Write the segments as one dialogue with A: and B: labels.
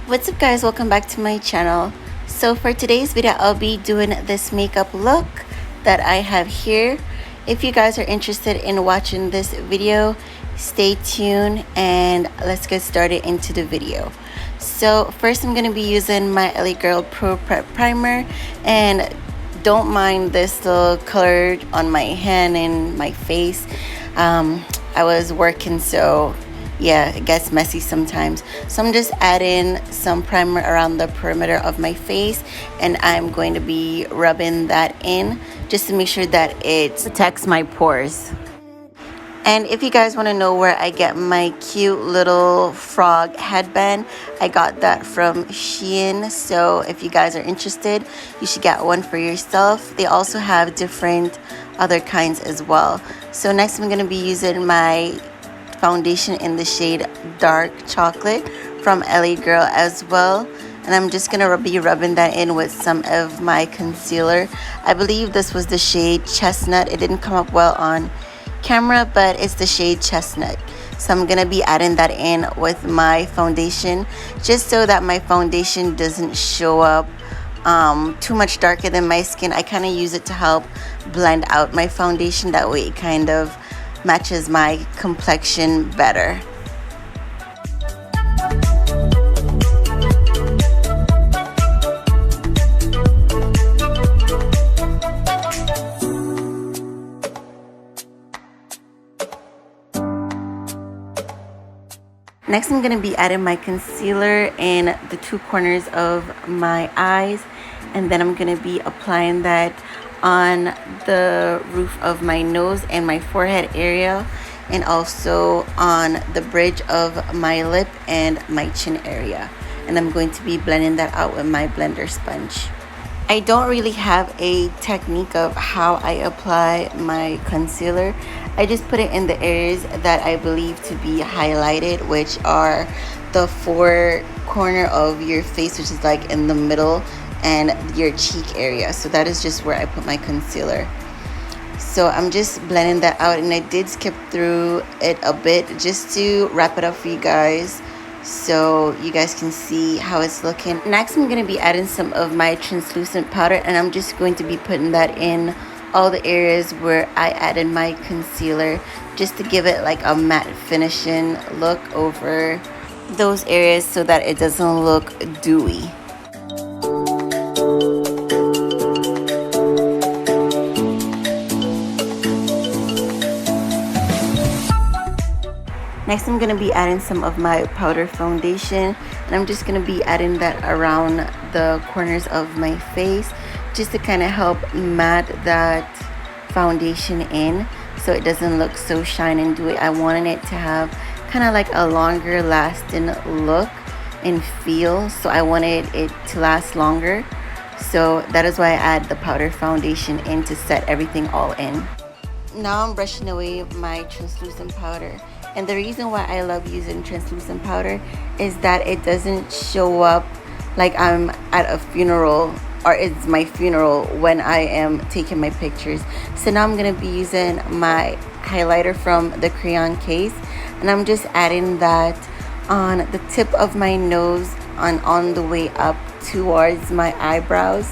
A: What's up guys, welcome back to my channel. So for today's video I'll be doing this makeup look that I have here. If you guys are interested in watching this video, stay tuned and let's get started into the video. So first I'm going to be using my LA Girl Pro Prep Primer, and don't mind this little color on my hand and my face. I was working, so yeah, it gets messy sometimes. So I'm just adding some primer around the perimeter of my face, and I'm going to be rubbing that in just to make sure that it protects my pores. And if you guys want to know where I get my cute little frog headband, I got that from Shein. So if you guys are interested, you should get one for yourself. They also have different other kinds as well. So next I'm going to be using my foundation in the shade Dark Chocolate from LA Girl as well. And I'm just going to be rubbing that in with some of my concealer. I believe this was the shade Chestnut. It didn't come up well on camera, but it's the shade Chestnut. So I'm gonna be adding that in with my foundation, just so that my foundation doesn't show up too much darker than my skin. I kind of use it to help blend out my foundation. That way it kind of matches my complexion better. Next, I'm going to be adding my concealer in the two corners of my eyes, and then I'm going to be applying that on the roof of my nose and my forehead area, and also on the bridge of my lip and my chin area. And I'm going to be blending that out with my blender sponge. I don't really have a technique of how I apply my concealer. I just put it in the areas that I believe to be highlighted, which are the four corner of your face, which is like in the middle, and your cheek area. So that is just where I put my concealer. So I'm just blending that out, and I did skip through it a bit just to wrap it up for you guys, so you guys can see how it's looking. Next, I'm going to be adding some of my translucent powder, and I'm just going to be putting that in all the areas where I added my concealer, just to give it like a matte finishing look over those areas so that it doesn't look dewy. Next, I'm going to be adding some of my powder foundation, and I'm just going to be adding that around the corners of my face, just to kind of help matte that foundation in so it doesn't look so shiny and dewy. I wanted it to have kind of like a longer lasting look and feel, so I wanted it to last longer. So that is why I add the powder foundation in to set everything all in. Now I'm brushing away my translucent powder. And the reason why I love using translucent powder is that it doesn't show up like I'm at a funeral, or it's my funeral when I am taking my pictures. So now I'm going to be using my highlighter from the crayon case, and I'm just adding that on the tip of my nose on the way up towards my eyebrows.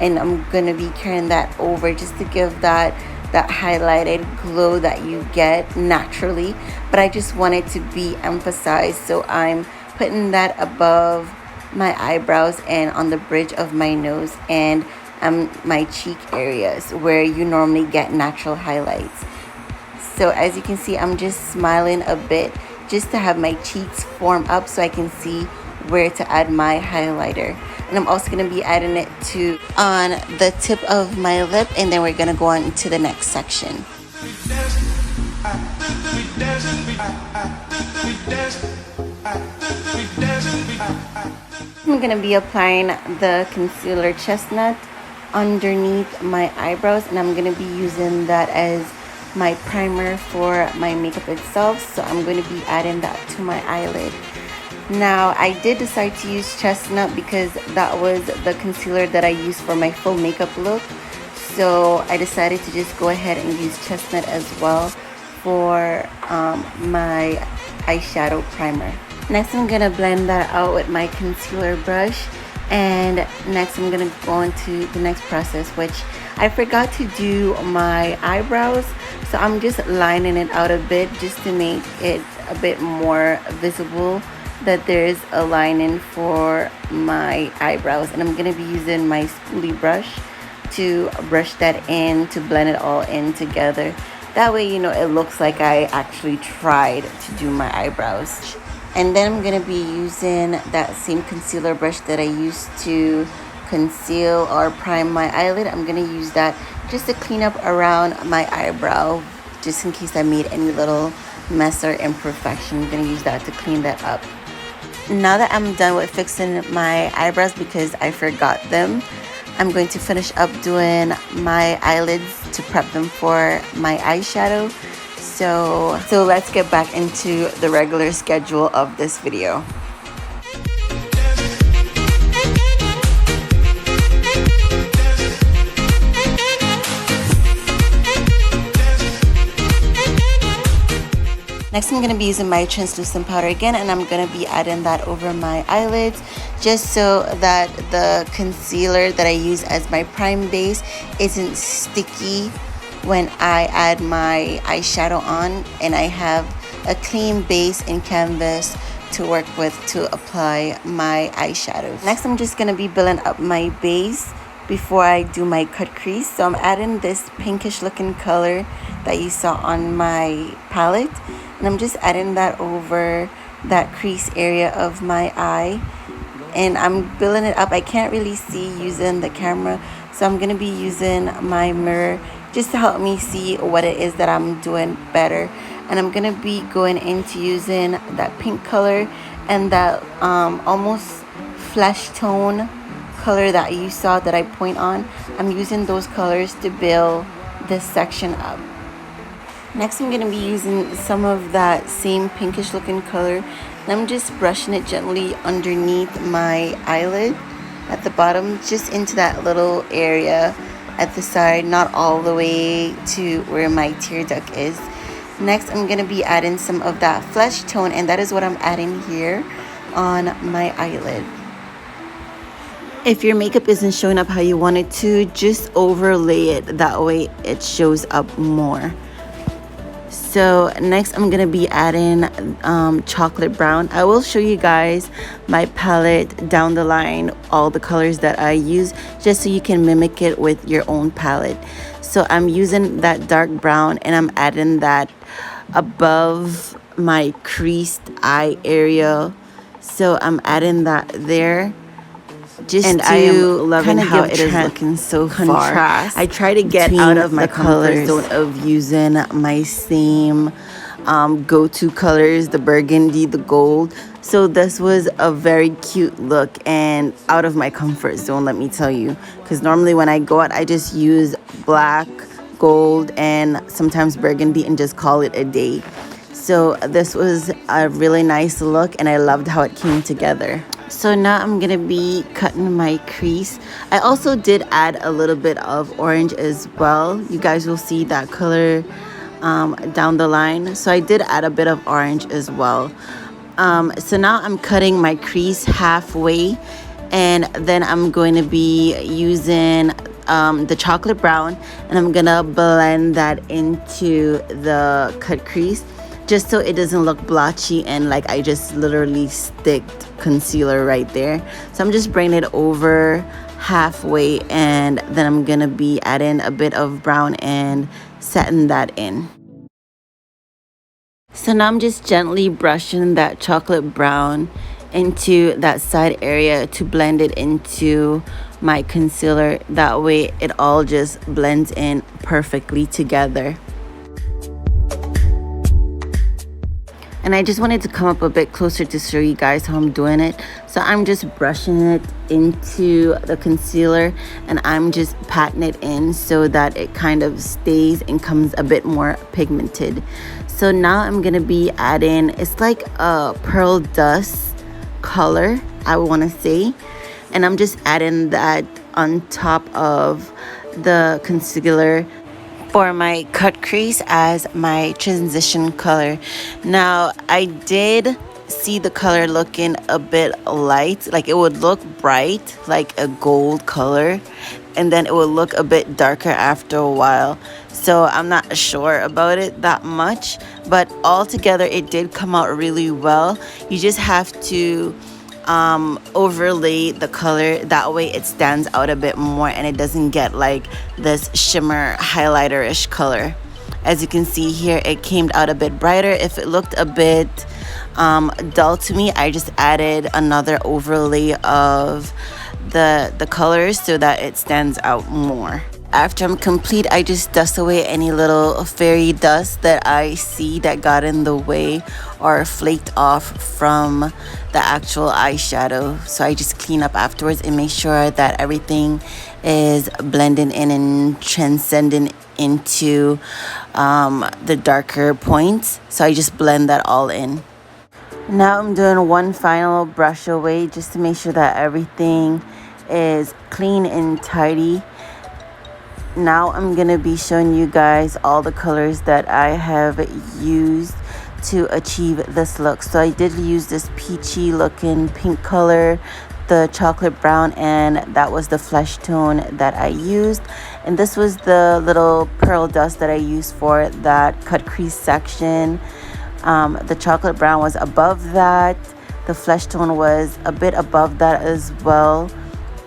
A: And I'm going to be carrying that over just to give that highlighted glow that you get naturally, but I just want it to be emphasized, so I'm putting that above my eyebrows and on the bridge of my nose and my cheek areas where you normally get natural highlights. So as you can see, I'm just smiling a bit just to have my cheeks form up so I can see where to add my highlighter. And I'm also going to be adding it to on the tip of my lip, and then we're going to go on to the next section. I'm going to be applying the concealer Chestnut underneath my eyebrows, and I'm going to be using that as my primer for my makeup itself. So I'm going to be adding that to my eyelid. Now, I did decide to use Chestnut because that was the concealer that I used for my full makeup look. So I decided to just go ahead and use Chestnut as well for my eyeshadow primer. Next, I'm gonna blend that out with my concealer brush. And next, I'm gonna go into the next process, which I forgot to do my eyebrows. So I'm just lining it out a bit just to make it a bit more visible that there's a lining for my eyebrows. And I'm gonna be using my spoolie brush to brush that in, to blend it all in together. That way, you know, it looks like I actually tried to do my eyebrows. And then I'm gonna be using that same concealer brush that I used to conceal or prime my eyelid. I'm gonna use that just to clean up around my eyebrow, just in case I made any little mess or imperfection. I'm gonna use that to clean that up. Now that I'm done with fixing my eyebrows because I forgot them, I'm going to finish up doing my eyelids to prep them for my eyeshadow. So let's get back into the regular schedule of this video. Next, I'm going to be using my translucent powder again, and I'm going to be adding that over my eyelids just so that the concealer that I use as my prime base isn't sticky when I add my eyeshadow on, and I have a clean base and canvas to work with to apply my eyeshadows. Next, I'm just going to be building up my base before I do my cut crease. So I'm adding this pinkish looking color that you saw on my palette, and I'm just adding that over that crease area of my eye, and I'm building it up. I can't really see using the camera, so I'm going to be using my mirror just to help me see what it is that I'm doing better. And I'm going to be going into using that pink color and that almost flesh tone color that you saw that I point on. I'm using those colors to build this section up. Next, I'm going to be using some of that same pinkish looking color, and I'm just brushing it gently underneath my eyelid at the bottom, just into that little area at the side, not all the way to where my tear duct is. Next, I'm going to be adding some of that flesh tone, and that is what I'm adding here on my eyelid. If your makeup isn't showing up how you want it to, just overlay it. That way it shows up more. So next, I'm going to be adding chocolate brown. I will show you guys my palette down the line, all the colors that I use, just so you can mimic it with your own palette. So I'm using that dark brown, and I'm adding that above my creased eye area. So I'm adding that there. And I am loving how it is looking so far. I try to get out of my comfort zone of using my same go-to colors, the burgundy, the gold. So this was a very cute look and out of my comfort zone, let me tell you. Because normally when I go out, I just use black, gold, and sometimes burgundy and just call it a day. So this was a really nice look, and I loved how it came together. So now I'm gonna be cutting my crease. I also did add a little bit of orange as well. You guys will see that color down the line. So I did add a bit of orange as well. So now I'm cutting my crease halfway, and then I'm going to be using the chocolate brown, and I'm gonna blend that into the cut crease, just so it doesn't look blotchy and like I just literally sticked concealer right there. So I'm just bringing it over halfway, and then I'm gonna be adding a bit of brown and setting that in. So now I'm just gently brushing that chocolate brown into that side area to blend it into my concealer. That way it all just blends in perfectly together. And I just wanted to come up a bit closer to show you guys how I'm doing it. So I'm just brushing it into the concealer, and I'm just patting it in so that it kind of stays and comes a bit more pigmented. So now I'm gonna be adding, it's like a pearl dust color, I want to say. And I'm just adding that on top of the concealer for my cut crease as my transition color. Now I did see the color looking a bit light. Like it would look bright, like a gold color, and then it would look a bit darker after a while. So I'm not sure about it that much, but altogether it did come out really well. You just have to overlay the color, that way it stands out a bit more and it doesn't get like this shimmer highlighter-ish color. As you can see here, it came out a bit brighter. If it looked a bit dull to me, I just added another overlay of the colors so that it stands out more. After I'm complete, I just dust away any little fairy dust that I see that got in the way or flaked off from the actual eyeshadow. So I just clean up afterwards and make sure that everything is blending in and transcending into the darker points. So I just blend that all in. Now I'm doing one final brush away just to make sure that everything is clean and tidy. Now I'm going to be showing you guys all the colors that I have used to achieve this look. So I did use this peachy looking pink color, the chocolate brown, and that was the flesh tone that I used. And this was the little pearl dust that I used for that cut crease section. The chocolate brown was above that. The flesh tone was a bit above that as well.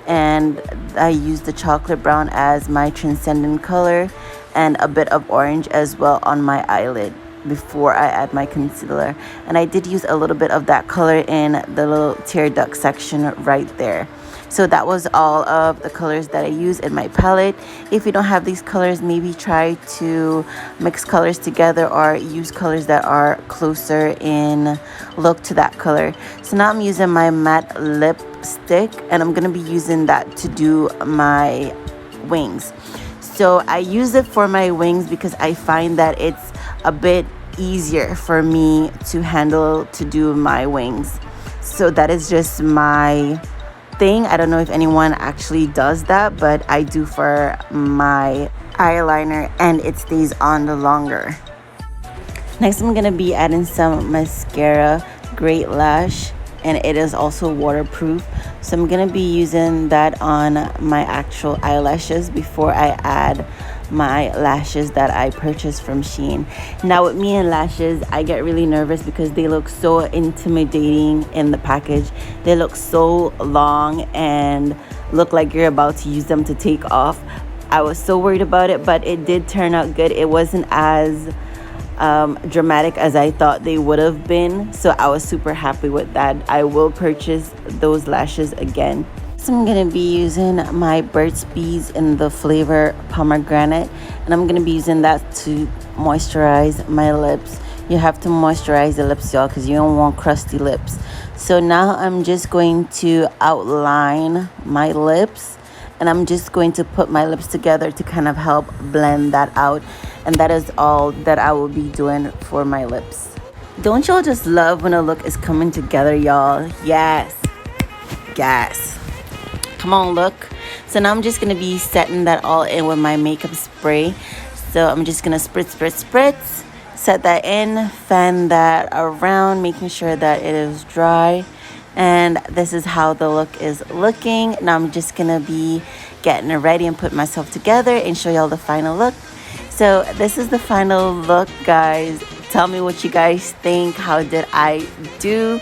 A: And I used the chocolate brown as my transcendent color and a bit of orange as well on my eyelid before I add my concealer. And I did use a little bit of that color in the little tear duct section right there. So that was all of the colors that I use in my palette. If you don't have these colors, maybe try to mix colors together or use colors that are closer in look to that color. So now I'm using my matte lipstick and I'm going to be using that to do my wings. So I use it for my wings because I find that it's a bit easier for me to handle to do my wings. So that is just my thing. I don't know if anyone actually does that, but I do for my eyeliner and it stays on the longer. Next, I'm gonna be adding some mascara, Great Lash, and it is also waterproof. So I'm gonna be using that on my actual eyelashes before I add my lashes that I purchased from Shein. Now with me and lashes, I get really nervous because they look so intimidating in the package. They look so long and look like you're about to use them to take off. I was so worried about it, but it did turn out good. It wasn't as dramatic as I thought they would have been, so I was super happy with that. I will purchase those lashes again. So I'm going to be using my Burt's Bees in the flavor pomegranate, and I'm going to be using that to moisturize my lips. You have to moisturize the lips, y'all, because you don't want crusty lips. So now I'm just going to outline my lips, and I'm just going to put my lips together to kind of help blend that out. And that is all that I will be doing for my lips. Don't y'all just love when a look is coming together, y'all? Yes. Yes. Come on, look. So now I'm just going to be setting that all in with my makeup spray. So I'm just going to spritz, spritz, spritz. Set that in, fan that around, making sure that it is dry. And this is how the look is looking. Now I'm just going to be getting it ready and put myself together and show y'all the final look. So this is the final look, guys. Tell me what you guys think. How did I do?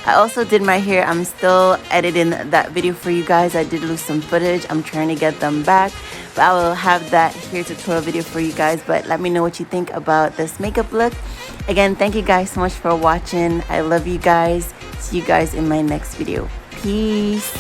A: I also did my hair. I'm still editing that video for you guys. I did lose some footage. I'm trying to get them back. But I will have that hair tutorial video for you guys. But let me know what you think about this makeup look. Again, thank you guys so much for watching. I love you guys. See you guys in my next video. Peace.